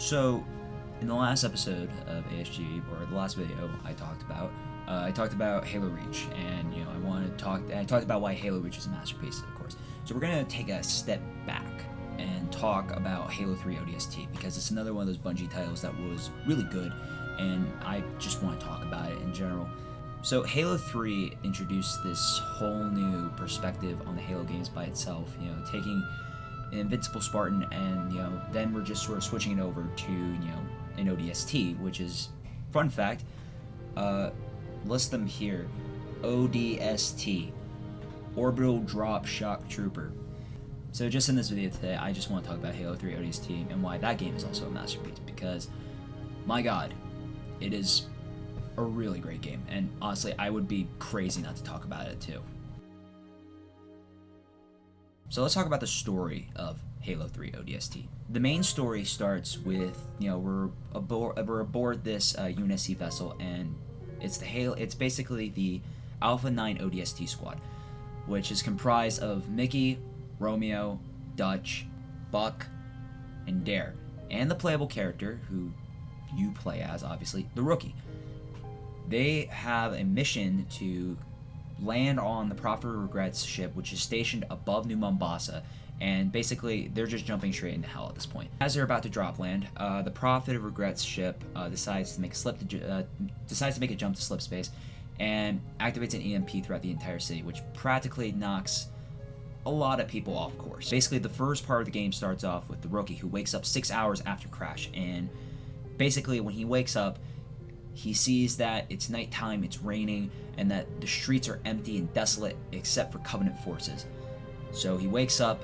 So, in the last episode of ASG, or the last video I talked about Halo Reach, and I talked about why Halo Reach is a masterpiece, of course. So we're gonna take a step back and talk about Halo 3 ODST because it's another one of those Bungie titles that was really good, and I just want to talk about it in general. So Halo 3 introduced this whole new perspective on the Halo games by itself. Taking an Invincible Spartan, and then we're just sort of switching it over to an ODST, which is, fun fact, list them here: ODST, Orbital Drop Shock Trooper. So just in this video today, I just want to talk about Halo 3 ODST and why that game is also a masterpiece, because my god, it is a really great game, and honestly I would be crazy not to talk about it too. So let's talk about the story of Halo 3 ODST. The main story starts with, we're aboard this UNSC vessel, and it's basically the Alpha 9 ODST squad, which is comprised of Mickey, Romeo, Dutch, Buck, and Dare, and the playable character who you play as, obviously, the Rookie. They have a mission to land on the Prophet of Regrets ship, which is stationed above New Mombasa, and basically they're just jumping straight into hell at this point. As they're about to drop land, the Prophet of Regrets ship decides to make a jump to slip space and activates an EMP throughout the entire city, which practically knocks a lot of people off course. Basically, the first part of the game starts off with the Rookie, who wakes up 6 hours after crash, and basically when he wakes up, he sees that it's nighttime, it's raining, and that the streets are empty and desolate except for Covenant forces. So he wakes up,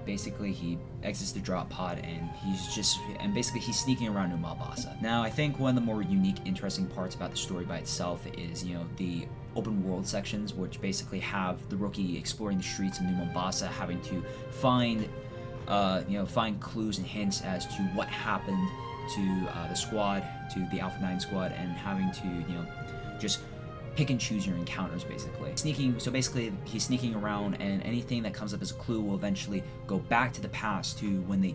he exits the drop pod, and he's sneaking around New Mombasa. Now, I think one of the more unique, interesting parts about the story by itself is, the open world sections, which basically have the Rookie exploring the streets of New Mombasa, having to find clues and hints as to what happened to the squad, to the Alpha 9 squad, and having to, just pick and choose your encounters, basically. He's sneaking around, and anything that comes up as a clue will eventually go back to the past to when the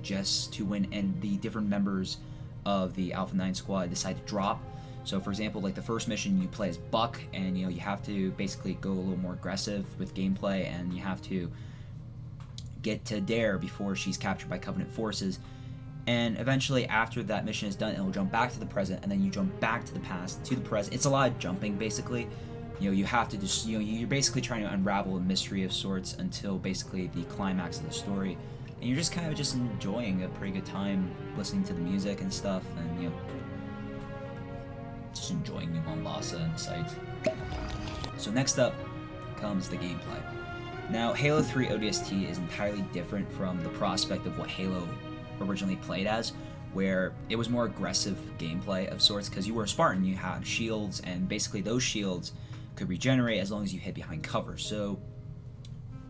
different members of the Alpha 9 squad decide to drop. So, for example, like the first mission, you play as Buck, and you have to basically go a little more aggressive with gameplay, and you have to get to Dare before she's captured by Covenant forces. And eventually, after that mission is done, it'll jump back to the present, and then you jump back to the past, to the present. It's a lot of jumping, basically. You have to just, you're basically trying to unravel a mystery of sorts until basically the climax of the story. And you're just kind of just enjoying a pretty good time listening to the music and stuff, and, just enjoying New Mombasa and the sights. So next up comes the gameplay. Now, Halo 3 ODST is entirely different from the prospect of what Halo originally played as, where it was more aggressive gameplay of sorts, because you were a Spartan, you had shields, and basically those shields could regenerate as long as you hid behind cover. So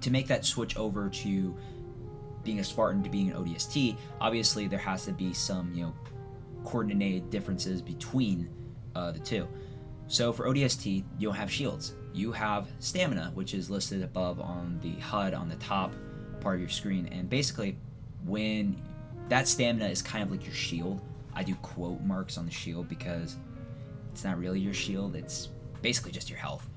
to make that switch over to being a Spartan to being an ODST, obviously there has to be some coordinated differences between the two. So for ODST, you don't have shields, you have stamina, which is listed above on the HUD on the top part of your screen, and basically when that stamina is kind of like your shield. I do quote marks on the shield because it's not really your shield, it's basically just your health.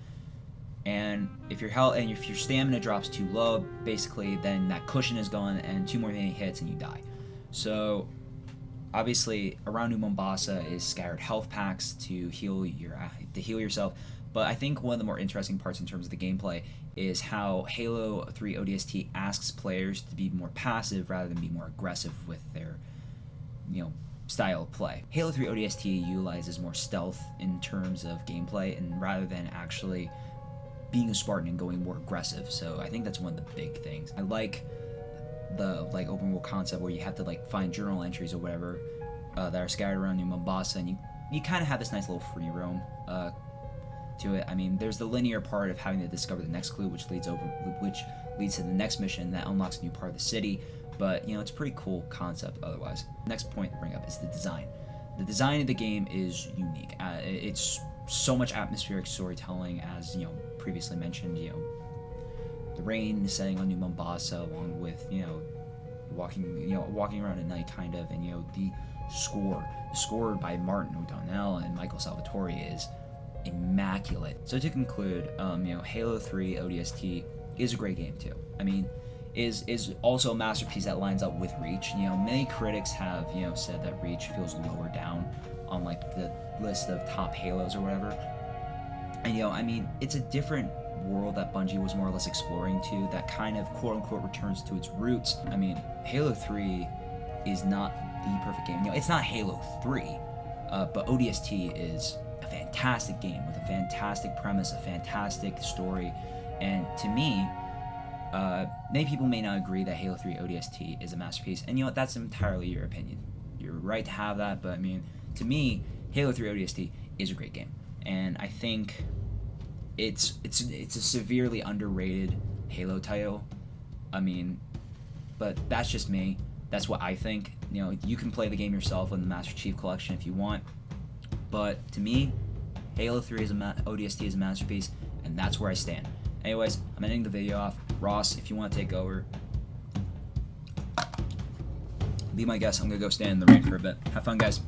And if your stamina drops too low, basically then that cushion is gone, and 2 more hits and you die. So obviously around New Mombasa is scattered health packs to heal yourself. But I think one of the more interesting parts in terms of the gameplay is how Halo 3 ODST asks players to be more passive rather than be more aggressive with their, style of play. Halo 3 ODST utilizes more stealth in terms of gameplay, and rather than actually being a Spartan and going more aggressive. So I think that's one of the big things. I like the open world concept where you have to find journal entries or whatever that are scattered around New Mombasa, and you kind of have this nice little free roam to it. I mean, there's the linear part of having to discover the next clue, which leads to the next mission that unlocks a new part of the city. But it's a pretty cool concept otherwise. Next point to bring up is the design. The design of the game is unique. It's so much atmospheric storytelling, as previously mentioned. The rain setting on New Mombasa, along with walking around at night, kind of, and the the score by Martin O'Donnell and Michael Salvatore is immaculate. So to conclude, Halo 3 ODST is a great game too. I mean, is also a masterpiece that lines up with Reach. Many critics have said that Reach feels lower down on like the list of top Halos or whatever. And I mean, it's a different world that Bungie was more or less exploring to, that kind of quote unquote returns to its roots. I mean, Halo 3 is not the perfect game. It's not Halo 3, but ODST is a fantastic game with a fantastic premise, a fantastic story, and to me, many people may not agree that Halo 3 ODST is a masterpiece, and that's entirely your opinion. You're right to have that, but I mean, to me, Halo 3 ODST is a great game, and I think it's a severely underrated Halo title. I mean, but that's just me. That's what I think. You can play the game yourself in the Master Chief Collection if you want, but to me, Halo 3 ODST is a masterpiece, and that's where I stand. Anyways, I'm ending the video off. Ross, if you want to take over, be my guest. I'm gonna go stand in the rain for a bit. Have fun, guys.